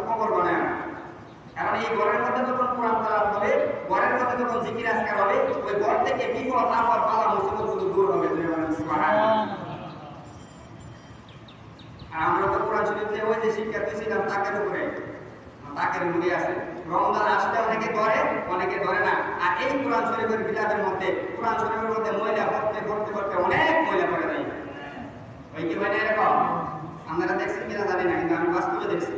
কবর বানায় না। কারণ এই ঘরের মধ্যে যখন কোরআন তেলাওয়াত হবে, ঘরের মধ্যে যখন জিকির আজকার হবে, ওই ঘর থেকে বিপদ আপদ বালা মুসিবতগুলো দূর হবে। সুবহানাল্লাহ। আর আমরা তো কোরআন শরীফে ওই যে শিক্ষা পেয়েছিলাম তাকের উপরে, তাকের মুড়ি আছে। রমজান আসলে অনেকে ধরে, অনেকে ধরে না। আর এই কোরআন শরীফের বিলাপের মধ্যে, কোরআন শরীফের মধ্যে ময়লা করতে করতে করতে অনেক ময়লা পড়ে যায়। ওই কি হয় না এরকম? আপনারা দেখছেন কিনা জানি না, কিন্তু আমি বাস্তবে দেখছি।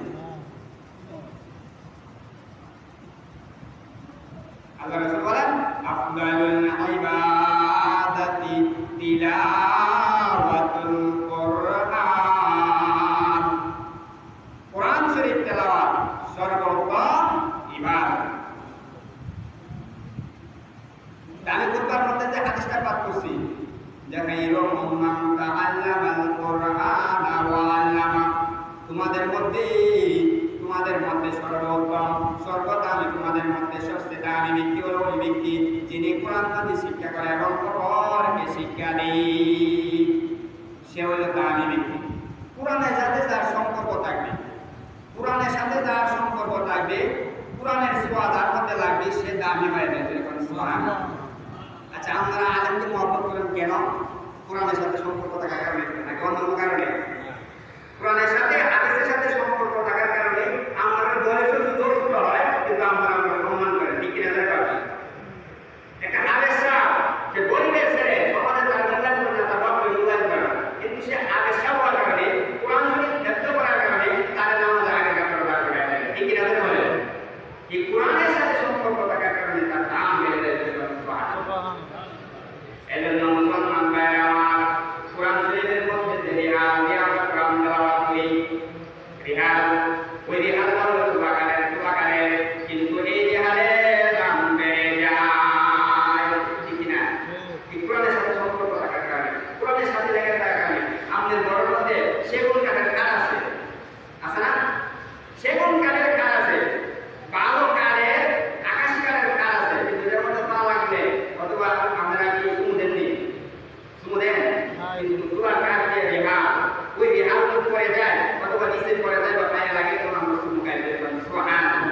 আল্লাহ রাসূল বলেন, আফদালুল ইবাদাতি তিলাওয়াতুল কুরআন। কোরআন শরীফ তেলাওয়াত সর্বোত্তম ইবাদত। আমি কুরআনের মধ্যে যে হাদিসটা পাঠ করছি, যে খায়রুকুম মান তাআল্লামাল কুরআনা ওয়া আল্লামা, তোমাদের মধ্যে সর্বোত্তম, সর্বদামি, তোমাদের মধ্যে সবচেয়ে দামি ব্যক্তি হলো ওই ব্যক্তি যিনি কোরআন হাদিস শিক্ষা করে এবং অপরকে শিক্ষা দেয়। সে হলো দামি ব্যক্তি। কোরআনের সাথে যার সম্পর্ক থাকবে, কোরআনের সাথে যার সম্পর্ক থাকবে, কোরআনের ছোঁয়া যার মধ্যে লাগবে, সে দামি হয়ে যাবে। সুবহানাল্লাহ। আচ্ছা, আপনারা আলেমকে মহব্বত করেন কেন? কোরআনের সাথে সম্পর্ক থাকার কারণে নাকি অন্য কোনো কারণে? কোরআনের সাথে হাদিসের সাথে সম্পর্ক থাকার কারণে আমাদের বয়স যদিও ছোট হয়, কিন্তু আমরা সম্মান করেন। ঠিক কিনা দেখেন? একটা হাদিস যে গরিবের ছেলে সমাজে তার মূল্যায়ন করে না, তার বাপকে মূল্যায়ন করে না, কিন্তু সে হাদিস হওয়ার কারণে, কোরআন শরীফ ব্যক্ত করার কারণে তার নামাজ আগে কাপড় বার করে দেয়। ঠিক কিনা দেখেন? এই কোরআনের সাথে সম্পর্ক থাকার কারণে তার দাম বেড়ে যায়। সুবহানাল্লাহ। এজন্য মুসলমান ভাইরা আমার, কোরআন শরীফের মধ্যে যে রিহাল দিয়ে আমরা কোরআন তেলাওয়াত করি, রিহাল, ওই রিহাল হলো তুলাকারের, কিন্তু এই রিহালের দাম বেড়ে যায়। ঠিক কিনা? এই কোরআনের সাথে সম্পর্ক থাকার কারণে, কোরআনের সাথে লেগে থাকার কারণে আমাদের ঘরের মধ্যে সেগুন কাঠের কাঠ আছে না? সেগুন কাঠের কাঠ আছে, ভালো কাঠের, আকাশি কাঠের কাঠ আছে, কিন্তু এর মধ্যে পা লাগলে অথবা আমরা কি সুমুদেন নি? সুমুদেন? কিন্তু তুলার কাঠ দিয়ে রিহাল, ওই রিহাল পরে যায় অথবা নিচে পরে যায় বা পায়ে লাগে, তখন আমরা সুমু গাইতে পারি। সুবহানাল্লাহ।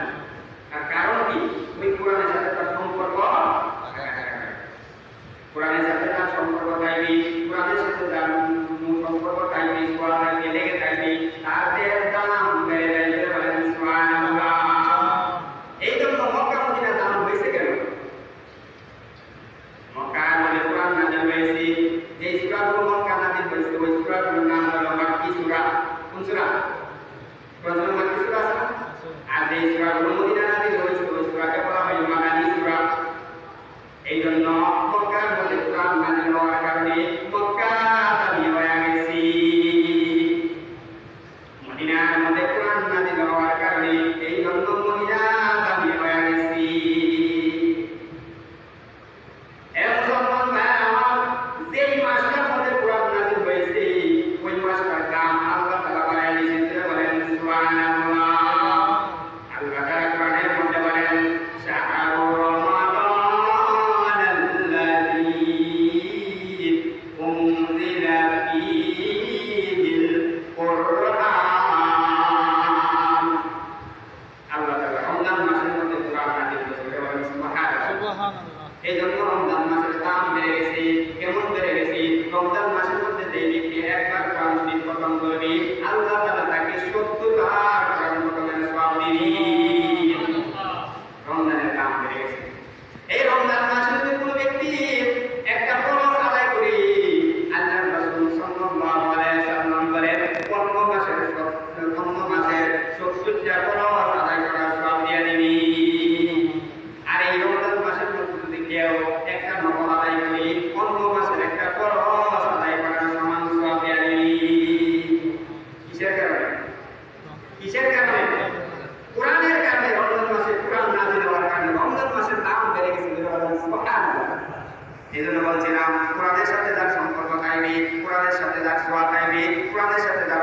আর কারণ কি? ওই কোরআনের সাথে তার সম্পর্ক, কোরআনের সাথে তার সম্পর্ক থাকবে, কোরআনের সাথে তার সম্পর্ক থাকবে, কোরআন থাকবে, লেগে থাকবে, তার দেহের দাম বেড়ে যাবে। বলেন সুবহানাল্লাহ। এই জন্য মক্কা মদিনার দাম হয়েছে কেন? মক্কার মধ্যে কোরআন নাযিল হয়েছে, যে সূরাগুলো মক্কা নাযিল হয়েছে ওই সূরাগুলোর নাম হলো মাক্কি সূরা। কোন সূরা? কোন সূরা? মাক্কি সূরা আছে না? আর যে সূরাগুলো মদিনা নাযিল হয়েছে ওই সূরাকে বলা হয় মাদানী সূরা। এই জন্য মক্কার মধ্যে কোরআন নাযিল হওয়ার কারণে মক্কা দামি হয়ে গেছে। মদিনার মধ্যে কোরআন নাযিল হওয়ার কারণে এই জন্য মদিনা দামি হয়ে গেছে। মুসলমান ভাই আমার, যেই মাসটার মধ্যে কোরআন নাযিল হয়েছে ওই মাসটার দাম আল্লাহ তাআলা বাড়ায় দিয়েছেন। বলেন সুবহানাল্লাহ। আল্লাহ তাআলা কোরআনের মধ্যে বলেন, শাহরু রমাদানাল্লাযী উনজিলা ফীহিল কুরআন। আল্লাহ তাআলা রমজান মাসের মধ্যে কোরআন নাযিল করেছেন। বলেন সুবহানাল্লাহ। এই জন্য রমজান মাসের দাম বেড়ে গেছে। কেমন বেড়ে গেছে? রমজান মাসের মধ্যে যে ব্যক্তি একবার কোরআন শরীফ খতম করবে, আল্লাহ তাআলা তাকে 70 বার কোরআন খতমের সওয়াব দিবেন। রমজানের দাম বেড়ে গেছে। এই রমজান মাসে যদি কোনো ব্যক্তি একটা ফরজ আদায় করে, আল্লাহর রাসূল সাল্লাল্লাহু আলাইহি ওয়াসাল্লাম বলেন, 15 মাসের 70টা ফরজ আদায় করার সওয়াব দিয়ে দিবেন। আর এই রমজান মাসের মধ্যে যদি কেউ একটা নফল আদায় করে, অন্য মাসের একটা ফরজ আদায় করার সমান সওয়াব দিয়ে দিবেন। কিসের কারণে? কিসের কারণে? কোরআনের কারণে। রমজান মাসে কোরআন নাযিল হওয়ার কারণে রমজান মাসের দাম বেড়ে গেছে। সুবহানাল্লাহ। এই জন্য বলছিলাম, কোরআনের সাথে যার সম্পর্ক থাকবে, কোরআনের সাথে যার ছোঁয়া থাকবে, কোরআনের সাথে যার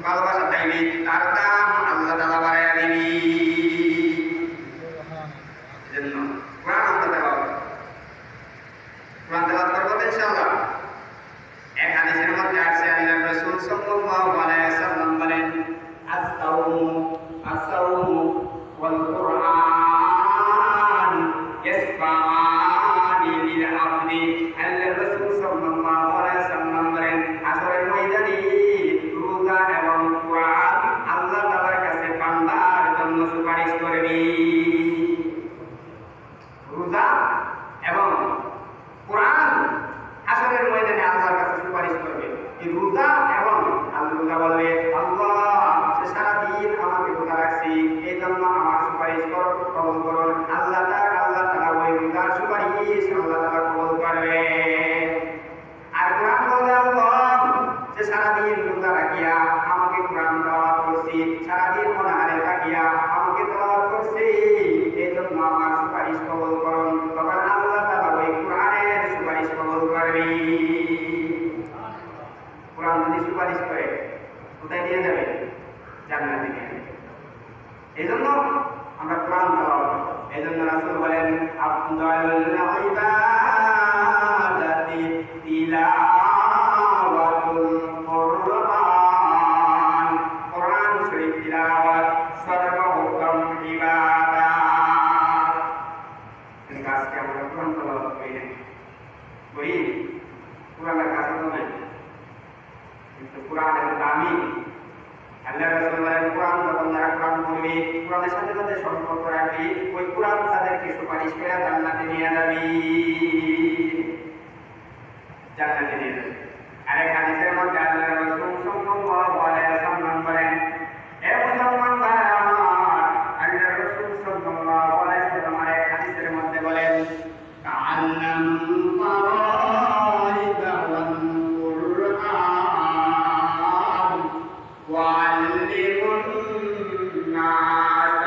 ভালোবাসা থাকবে, তার দাম আল্লাহ তাআলা বাড়াইয়া দিবেন। এজন্য কোরআন আমরা তেলাওয়াত, কোরআন তেলাওয়াত করব ইনশাআল্লাহ। এক হাদিসের মধ্যে আসছে, আল্লাহর রাসূল সাল্লাল্লাহু আলাইহি ওয়াসাল্লাম বলেন, আস-সাওমু নিজ অনাহারে থাকিয়া আমাকে তেলাওয়াত করছে, এই জন্য আমার সুপারিশ কবুল করুন। তখন আল্লাহ তাআলা ওই কোরআনের সুপারিশ কবুল করবে। কোরআন যদি সুপারিশ করে কোথায় নিয়ে যাবে? জান্নাতে নিয়ে যাবে। এই জন্য আমরা কোরআন তেলাওয়াত করব। এই জন্য রাসূল বলেন আফদালুল ইবাদাতি তিলাওয়াতুল কুরআন। কোরআন শরীফ তিলাওয়াত সর্বোত্তম ইবাদত। কিন্তু আজকে আমরা কোরআন তেলাওয়াত করি না, করি? কোরআনের কাছে তো নাই, কিন্তু কোরআন এত দামি। আল্লাহ রাসূল বলেন কোরআন যখন যারা কোরআন পড়বে, কোরআনের সাথে সাথে সম্পর্ক রাখবে, ওই কোরআন তাদেরকে সুপারিশ করে জান্নাতে নিয়ে যাবে, জান্নাতে নিয়ে যাবে। আরেক হাদিসের মধ্যে আল্লাহ রাসূল সাল্লাল্লাহু আলাইহি ওয়াসাল্লাম বলেন, হে মুসলমান ভাইরা আমার, আল্লাহ রাসূল সাল্লাল্লাহু আলাইহি ওয়াসাল্লাম আরেক হাদিসের মধ্যে বলেন তাআল্লাম ফারাইদ ওয়াল কুরআন ওয়াল্লিমুন নাস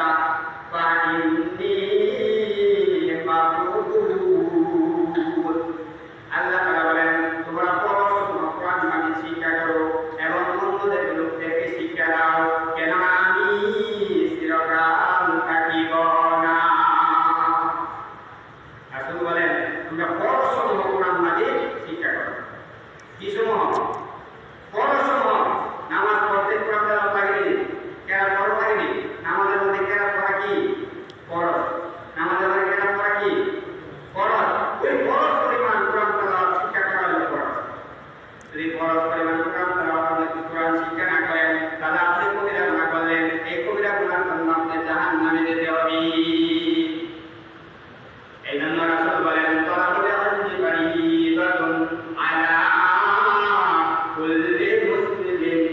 ফাইন্নী মাবুদ। আল্লাহ তাআলা বলেন তোমরা পড়াশোনা কোরআন মানি শিক্ষা করো এবং অন্যদের লোকদেরকে শিক্ষা দাও, কেননা আমি চিরকাল থাকিব না। রাসূল বলেন তোমরা পড়াশোনা কোরআন মানি শিক্ষা করো। কি সমূহ? পড়াশোনা, নামাজ পড়তে কোরআন তেলাওয়াত লাগেনি, কেরাত পড়া লাগেনি। নামাজের মধ্যে কেরাত পড়া কি? ফরজ। নামাজের মধ্যে কেরাত পড়া কি? ফরজ। ওই ফরজ পরিমাণ কোরআন তেলাওয়াত শিক্ষা করা হলো ফরজ। যদি ফরজ পরিমাণ কোরআন তেলাওয়াত আপনি কোরআন শিক্ষা না করেন, তাহলে আপনি কবিরা গুনাহ করলেন। এই কবিরা গুনার জন্য আপনি জাহান্নামে যেতে হবে। এই জন্য রাসূল বলেন তলাবুল ইলমি ফারিদাতুন আলা কুল্লি মুসলিমিন।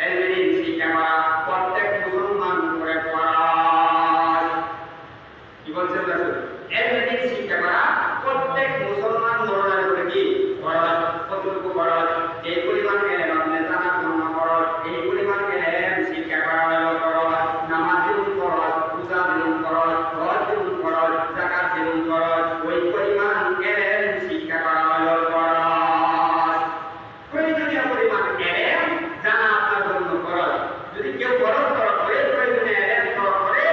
ইলম শিক্ষা করা প্রত্যেক মুসলমান করে ফরজ। কি বলছেন রাসূল? ইলম শিক্ষা করা প্রত্যেক মুসলমান নরনারীর উপরে কি ফরজ। কতটুকু ফরজ? এই পরিমাণ ইলম আপনি জানার জন্য ফরজ, এই পরিমাণ ইলম শিক্ষা করা হলো ফরজ। নামাজ যেমন ফরজ, রোজা যেমন ফরজ, হজ যেমন ফরজ, যাকাত যেমন ফরজ, ওই পরিমাণ ইলম শিক্ষা করা হলো ফরজ। প্রয়োজনীয় পরিমাণ ইলম জানা আপনার জন্য ফরজ। যদি কেউ ফরজ করে প্রয়োজনীয় ইলম করে,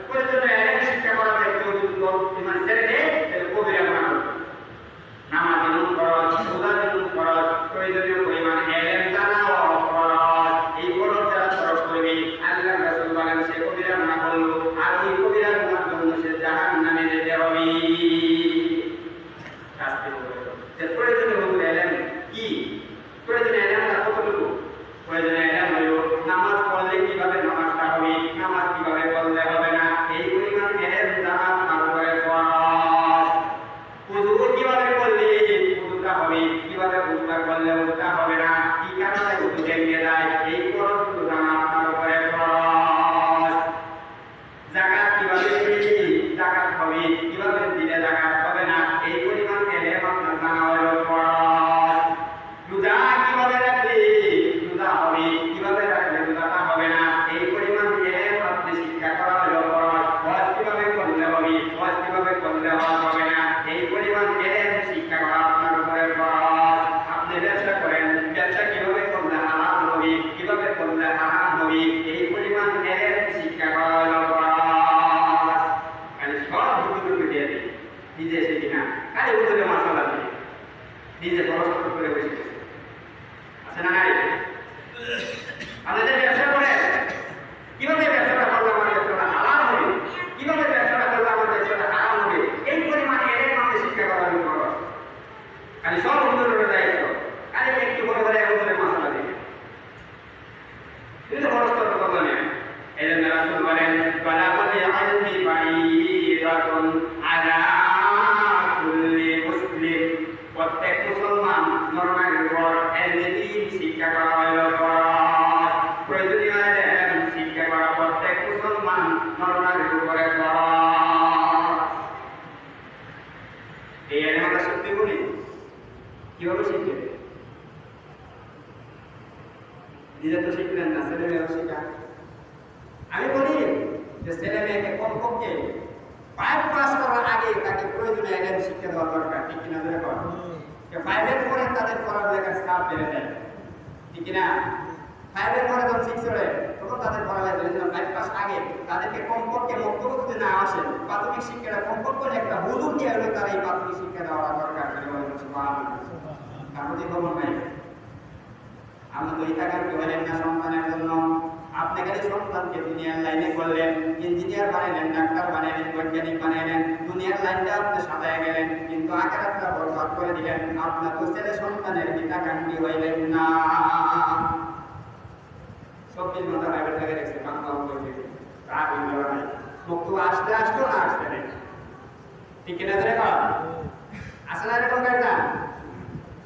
প্রয়োজনীয় ইলম শিক্ষা করা যায়, কেউ যদি ইমান ছেড়ে দেয় তাহলে কবিরা গুনাহ করবে। নামাজ যেমন ফরজ, রোজা যেমন ফরজ, প্রয়োজনীয় পরিমাণ ইলম জানাও ফরজ। এই ফরজ যারা ফরজ করবে, আল্লাহ রাসূল বলেন সে কবিরা গুনাহ করলো, আর ওই কবিরা গুনার জন্য সে জাহান্নামে যেতে হবে। শাস্তি হবে। প্রয়োজনীয় ইলম কি? প্রয়োজনীয় ইলমটা কতটুকু? প্রয়োজনীয় ইলম হলো নামাজ পড়লে কিভাবে নামাজটা হবে, নামাজ কিভাবে পড়লে হবে না, এই পরিমাণ ইলম জানা আপনার উপরে ফরজ। ওযু কিভাবে করলে ওযুটা হবে, কিভাবে ওযুটা করলে ওযুটা হবে না, কি কারণে ওযু ভেঙে যায়, এই ফরজগুলো জানা আপনার উপরে ফরজ। যাকাত কিভাবে দিলে যাকাত হবে, কিভাবে দিলে যাকাত হবে না, এই পরিমাণ ইলম আপনার জানা হলো ফরজ। রোজা কিভাবে রাখলে রোজা হবে, কিভাবে রাখলে রোজাটা হবে না, এই পরিমাণ ইলম আপনি শিক্ষা করা হলো ফরজ। হজ কিভাবে করলে হবে, হজ কিভাবে করলে হজ হবে না, এই পরিমাণ ইলম শিক্ষা করা আপনার উপরে ফরজ। আপনি ব্যবসা করেন, ব্যবসা কিভাবে করলে হালাল হবে, কিভাবে করলে হারাম হবে, এই পরিমাণ ইলম শিক্ষা করা হলো ফরজ। খালি সব হুজুরকে দিয়ে দিই, নিজে শিখি না, খালি হুজুরের মাসালা দিয়ে নিজে খরচ করে বসে গেছে। আছে না নাই? আমাদের ব্যবসা করে কিভাবে ব্যবসাটা করলে আমার ব্যবসাটা হালাল হবে, কিভাবে ব্যবসাটা করলে আমার ব্যবসাটা হারাম হবে, এই পরিমাণে এর আমাদের শিক্ষা করা হবে খরচ। খালি সব হুজুরের দায়িত্ব, খালি একটু বড় বড় হুজুরের মাসালা দিয়ে কিন্তু খরচ করতে পারবে না। এই জন্য রাসূল বলেন তলাবুল ইলমি ফারিদাতুন আলা কুল্লি মুসলিম। প্রত্যেক মুসলমান নরনারীর উপর ইলম শিক্ষা করা হলো ফরজ। প্রয়োজনীয় ইলম শিক্ষা করা প্রত্যেক মুসলমান নরনারীর উপরে ফরজ। এই ইলম আমরা শিখতে বলি, কিভাবে শিখবে? নিজে তো শিখলেন না, ছেলেমেয়েরা শেখা। আমি বলি যে ছেলে মেয়েকে কমপক্ষে 5 পাস করার আগে তাকে প্রয়োজনীয় এলেম শিক্ষা দেওয়া দরকার, ঠিক কিনা ধরে কর। 5 এর পরে তাদের পড়ালেখার চাপ বেড়ে যায়, ঠিক কিনা। 5 এর পরে যখন 6 চলে তখন তাদের পড়ালেখার জন্য 5 পাস আগে তাদেরকে কমপক্ষে মক্তব্য যদি না আসে প্রাথমিক শিক্ষাটা কমপক্ষে একটা হুজুর দিয়ে হলে তারা এই প্রাথমিক শিক্ষা দেওয়া দরকার। কারণ খবর নাই আমরা তো ইতাকার হলেন না সন্তানের জন্য। আপনি খালি সন্তানকে দুনিয়ার লাইনে করলেন, ইঞ্জিনিয়ার বানাইলেন, ডাক্তার বানাইলেন, বৈজ্ঞানিক বানাইলেন, দুনিয়ার লাইনটা আপনি সাজায় গেলেন, কিন্তু আখিরাতটা বরবাদ করে দিলেন। আপনার তো ছেলে সন্তানের হিতাকাঙ্ক্ষী হইলেন না। সব দিন মাথা ভাইবের লাগে রেখেছে বাংলা বলতে রাগ হইল না, মুক্ত আসতে আসতো না আসতে নেই, ঠিক কিনা ধরে কর। আসলে এরকম একটা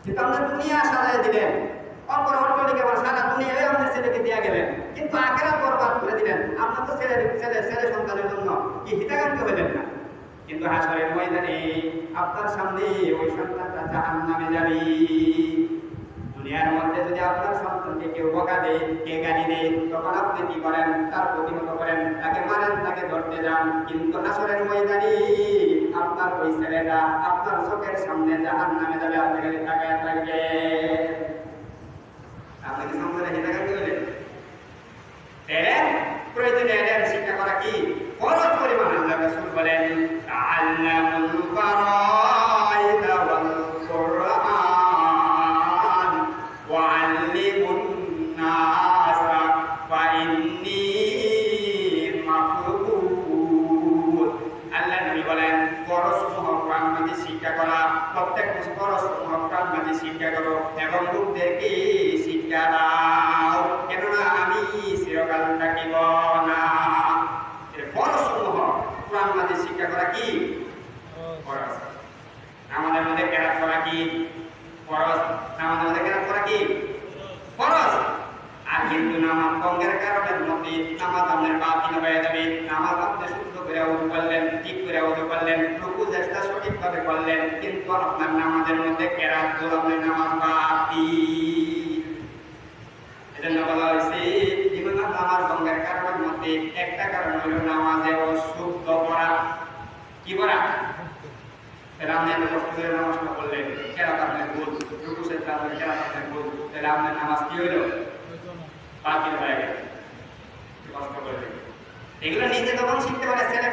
কিন্তু আপনার দুনিয়া সাজায় দিলেন, অপর অট্টালিকা বা সারা দুনিয়ায় আমাদের ছেলেকে দিয়ে গেলেন, কিন্তু আখিরাত বরবাদ করে দিলেন। আপনার তো ছেলে সন্তানের জন্য কি হিতাকাঙ্ক্ষী হইলেন না। কিন্তু হাসরের ময়দানে আপনার সামনে ওই সন্তানটা জাহান্নামে যাবে। দুনিয়ার মধ্যে যদি আপনার সন্তানকে কেউ বকা দেয়, কে গালি দেয়, তখন আপনি কি করেন? তার প্রতিহত করেন, তাকে মারেন, তাকে ধরতে যান। কিন্তু হাসরের ময়দানে আপনার ওই ছেলেটা আপনার চোখের সামনে জাহান্নামে যাবে, আপনি খালি তাকায় থাকবেন। আপনি কি সন্তানে হিতাকাঙ্ক্ষী হলেন? প্রয়োজনীয় এলেম শিক্ষা করা কি ফরজ পরিমাণ। আল্লাহ রাসূল বলেন তাআল্লামুল ফারাইদ ওয়াল কুরআন ওয়া আল্লিমুন নাস ফা ইন্নী মাকবুল। আল্লাহ নবী বলেন ফরজ সমূহ কোরআন মাঝে শিক্ষা করা, প্রত্যেক ফরজ সমূহ কোরআন মাঝে শিক্ষা করো এবং লোকদেরকে শিক্ষা দাও, কেননা আমি চিরকাল থাকিব না। ফরজ সমূহ কোরআন মাঝে শিক্ষা করা কি ফরজ। আমাদের মধ্যে কেরাত করা কি ফরজ, আমাদের মধ্যে কেরাত করা কি ফরজ। আর কিন্তু নামাজ ভঙ্গের কারণে মধ্যে নামাজ আপনার বাতিল হয়ে যাবে। নামাজ আপনি শুদ্ধ করে ওযু করলেন, ঠিক করে ওযু করলেন, রুকু সেজদা সঠিকভাবে করলেন, কিন্তু আপনার নামাজের মধ্যে কেরাত হলো, আপনার নামাজ বাতিল। এজন্য বলা হয়েছে জীবনে নামাজ ভঙ্গের কারণের মধ্যে একটা কারণ হলো নামাজে অশুদ্ধ করা। কি করা? তাহলে আপনি এত কষ্ট করে নামাজটা করলেন, কেরাত আপনার ভুল, রুকু সেজদা আপনার কেরাত আপনার ভুল, তাহলে আপনার নামাজ কি হইল? বাতিল হয়ে গেল। কষ্ট করে এগুলো নিজে তখন শিখতে পারে ছেলে